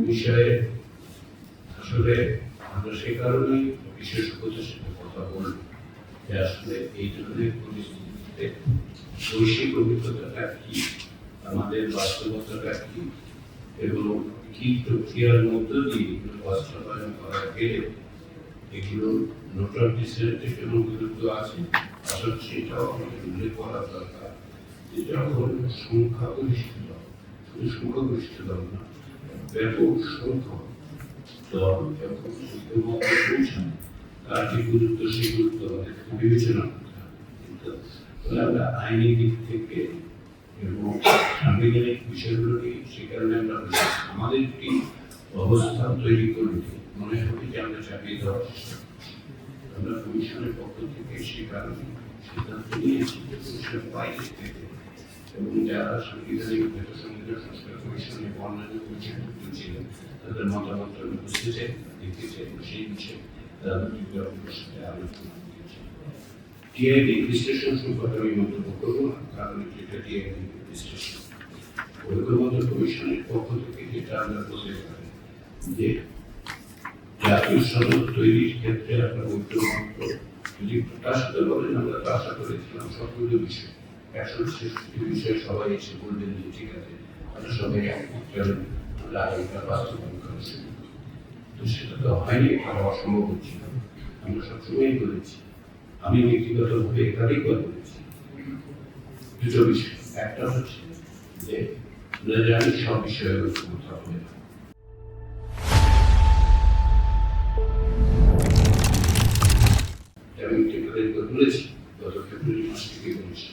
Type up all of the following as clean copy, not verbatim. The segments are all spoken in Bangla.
বিষয়ে আসলে আমরা সে কারণেই বিশেষজ্ঞদের সাথে কথা বলব যে আসলে এই ধরনের পরিস্থিতিতে বৈশ্বিক অভিজ্ঞতাটা কি, আমাদের বাস্তবতাটা কি, এবং কি প্রক্রিয়ার মধ্য দিয়ে এগুলো বাস্তবায়ন করা গেলে এগুলো নোটার ডিসেন্টেশন গুরুত্ব আছে। আসলে সেটাও আমাদের উল্লেখ করা দরকার যে যখন সংখ্যাগরিষ্ঠ দল, শুধু সংখ্যাগরিষ্ঠ দল না, ব্যাপক সংখ্যক দল যখন ঐক্যমত্যে পৌঁছায় তার যে গুরুত্ব, সেই গুরুত্ব আমাদের বিবেচনা করতে হবে। কিন্তু আমরা আইনি দিক থেকে এবং সাংবিধানিক বিষয়গুলো নিয়ে সে কারণে আমরা আমাদের একটি অবস্থান তৈরি করলে মনে হবে যে আমরা চাপিয়ে দেওয়ার চেষ্টা করছি। আমরা কমিশনের পক্ষ থেকে সে কারণে সিদ্ধান্ত নিয়েছি যে কমিশনের বাইরে থেকে এবং যারা সাংবিধানিক সংবিধান সংস্কার কমিশনে অন্যান্য কমিশনভুক্ত ছিলেন তাদের মতামত বুঝতে চাই, দেখতে চাই, সেই বিষয়ে তাদের সাথে আলোচনা করেছি। টিআইডি বিশ্লেষণ সম্পর্কে আমি মন্তব্য করবো না, কারণ যেটা টিআইডি বিশ্লেষণ ঐক্যমত্য কমিশনের পক্ষ থেকে যেটা আমরা বলতে পারি যে জাতীয় সনদ তৈরির ক্ষেত্রে আপনার ঐক্যমত্য যদি প্রকাশিত বলেন, আমরা তো আশা করেছিলাম সবগুলো বিষয় 166টি বিষয়ে সবাই এসে বলবেন যে ঠিক আছে আমরা সবাই চলেন আমরা আগামীকাল বাস্তবায়ন করা শুরু করি। তো সেটা তো হয়নি, আর অসম্ভব হচ্ছিল। আমরা সবসময়ই বলেছি, আমি ব্যক্তিগতভাবে একাধিকবার বলেছি দুটো বিষয়। একটা হচ্ছে যে আমরা জানি সব বিষয়ে ঐক্যমত হবে না, আমি বলেছি গত ফেব্রুয়ারি মাস থেকে বলেছি।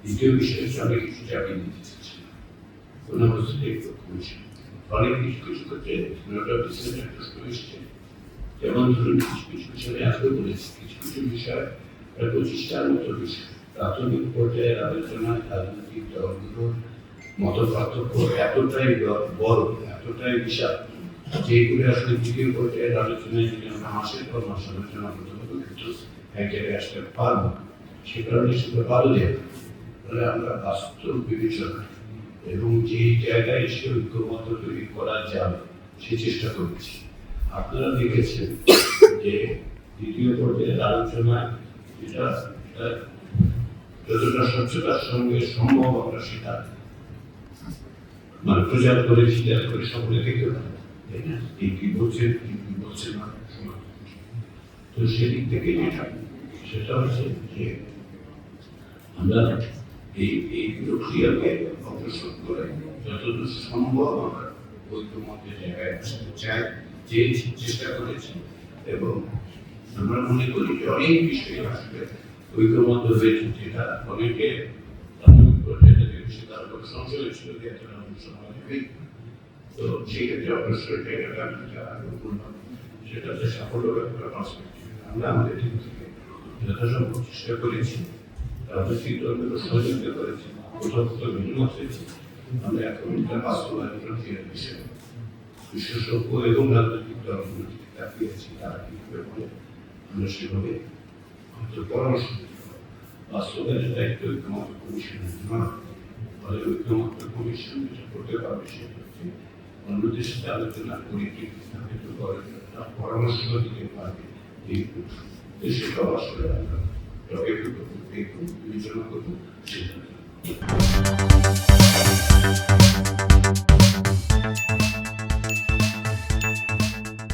দ্বিতীয় বিষয় হচ্ছে আমি কিছু চাপিয়ে দিতে চাচ্ছি না কোনো অবস্থাতেই কমিশন। অনেক কিছু কিছু ক্ষেত্রে নোটার ডিসেন্টের প্রশ্ন এসছে, যেমন ধরুন কিছু কিছু বিষয়ে আজকে বলেছি কিছু কিছু বিষয় 25টার মতো বিষয় প্রাথমিক পর্যায়ের আলোচনায় রাজনৈতিক দলগুলোর মত পার্থক্য এতটাই বড়, এতটাই বিশাল, যেগুলো আসলে দ্বিতীয় পর্যায়ের আলোচনায় যদি আমরা মাসের পর মাস আলোচনা করতে পারবো কিন্তু এক জায়গায় আসতে পারবো, সে কারণে সেগুলো বাদও দেওয়া। তাহলে আমরা বাস্তব বিবেচনা এবং যেই জায়গায় এসে ঐক্যমত্য তৈরি করা যাবে সে চেষ্টা করেছি। আপনারা দেখেছেন যে দ্বিতীয় পর্যায়ের আলোচনায় এটা যতটা স্বচ্ছতার সঙ্গে সম্ভব আমরা সেটা মানে প্রচার করেছি, যাতে করে সকলে দেখতে পারে কি বলছেন কি বলছেন না। তো সেদিক থেকে যেটা সেটা হচ্ছে যে আমরা এই প্রক্রিয়াকে অগ্রসর করে যতদূর সম্ভব আমরা ঐক্যমতের জায়গায় আসতে চাই, যে চেষ্টা করেছি। এবং আমরা মনে করি যে অনেক বিষয়ে আসলে ঐক্যমত হয়েছে, যেটা অনেকে প্রাথমিক পর্যায়ে তার উপর সংশয় ছিল যে এত সময় নেই। তো সেই ক্ষেত্রে অগ্রসরের জায়গাটা আমি যারা বললাম সেটা হচ্ছে সাফল্য একটা পার্সপেক্টিভ। আমরা আমাদের দিক থেকে যথাসম্ভব চেষ্টা করেছি, রাজনৈতিক দলগুলো সহযোগিতা করেছি, কোথাও কোথাও ভিন্ন হয়েছে। আমরা এখন এটা বাস্তবায়ন প্রক্রিয়ার বিষয়ে বিশেষজ্ঞ এবং রাজনৈতিক দলগুলো তাকিয়েছি, তারা কিভাবে বলে আমরা সেভাবে হয়তো পরামর্শ বাস্তবায়নের দায়িত্ব ঐক্যমত্য কমিশনের নয়। ফলে ঐক্যমত্য কমিশন যেটা করতে পারবে সেটা হচ্ছে অন্যদের সাথে আলোচনা করে পরামর্শ দিতে পারবে। সেটাও আসলে আমরা বিবেচনা করবো।